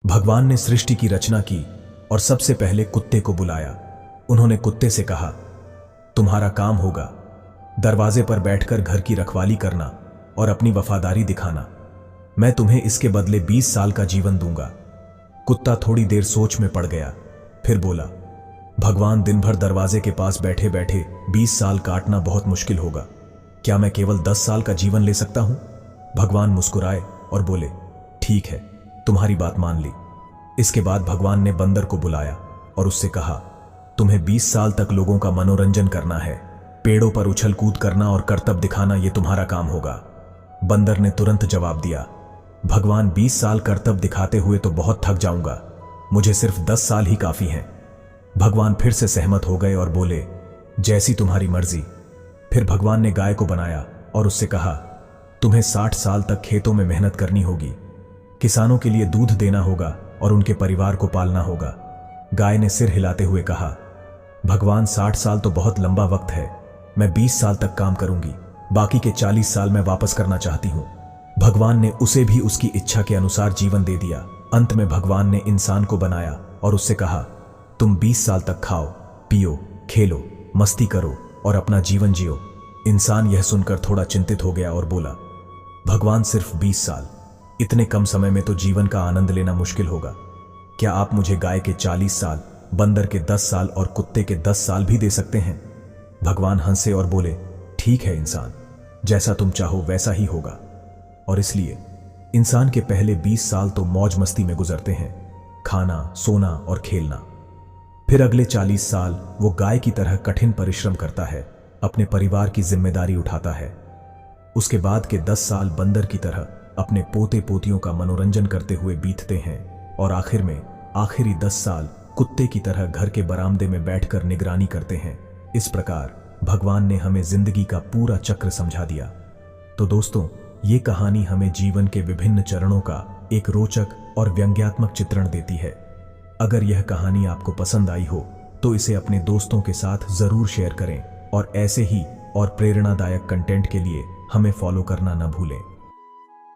भगवान ने सृष्टि की रचना की और सबसे पहले कुत्ते को बुलाया। उन्होंने कुत्ते से कहा, तुम्हारा काम होगा दरवाजे पर बैठकर घर की रखवाली करना और अपनी वफादारी दिखाना। मैं तुम्हें इसके बदले 20 साल का जीवन दूंगा। कुत्ता थोड़ी देर सोच में पड़ गया, फिर बोला, भगवान, दिन भर दरवाजे के पास बैठे बैठे 20 साल काटना बहुत मुश्किल होगा। क्या मैं केवल 10 साल का जीवन ले सकता हूं? भगवान मुस्कुराए और बोले, ठीक है, तुम्हारी बात मान ली। इसके बाद भगवान ने बंदर को बुलाया और उससे कहा, तुम्हें 20 साल तक लोगों का मनोरंजन करना है। पेड़ों पर उछल कूद करना और करतब दिखाना यह तुम्हारा काम होगा। बंदर ने तुरंत जवाब दिया, भगवान, 20 साल करतब दिखाते हुए तो बहुत थक जाऊंगा, मुझे सिर्फ 10 साल ही काफी हैं। भगवान फिर से सहमत हो गए और बोले, जैसी तुम्हारी मर्जी। फिर भगवान ने गाय को बनाया और उससे कहा, तुम्हें 60 साल तक खेतों में मेहनत करनी होगी, किसानों के लिए दूध देना होगा और उनके परिवार को पालना होगा। गाय ने सिर हिलाते हुए कहा, भगवान, 60 साल तो बहुत लंबा वक्त है, मैं 20 साल तक काम करूंगी, बाकी के 40 साल मैं वापस करना चाहती हूं। भगवान ने उसे भी उसकी इच्छा के अनुसार जीवन दे दिया। अंत में भगवान ने इंसान को बनाया और उससे कहा, तुम 20 साल तक खाओ, पियो, खेलो, मस्ती करो और अपना जीवन जियो। इंसान यह सुनकर थोड़ा चिंतित हो गया और बोला, भगवान, सिर्फ 20 साल, इतने कम समय में तो जीवन का आनंद लेना मुश्किल होगा। क्या आप मुझे गाय के 40 साल, बंदर के 10 साल और कुत्ते के 10 साल भी दे सकते हैं? भगवान हंसे और बोले, ठीक है इंसान, जैसा तुम चाहो वैसा ही होगा। और इसलिए इंसान के पहले 20 साल तो मौज मस्ती में गुजरते हैं, खाना, सोना और खेलना। फिर अगले 40 साल वो गाय की तरह कठिन परिश्रम करता है, अपने परिवार की जिम्मेदारी उठाता है। उसके बाद के 10 साल बंदर की तरह अपने पोते पोतियों का मनोरंजन करते हुए बीतते हैं और आखिर में आखिरी 10 साल कुत्ते की तरह घर के बरामदे में बैठकर निगरानी करते हैं। इस प्रकार भगवान ने हमें जिंदगी का पूरा चक्र समझा दिया। तो दोस्तों, ये कहानी हमें जीवन के विभिन्न चरणों का एक रोचक और व्यंग्यात्मक चित्रण देती है। अगर यह कहानी आपको पसंद आई हो तो इसे अपने दोस्तों के साथ जरूर शेयर करें और ऐसे ही और प्रेरणादायक कंटेंट के लिए हमें फॉलो करना न भूलें।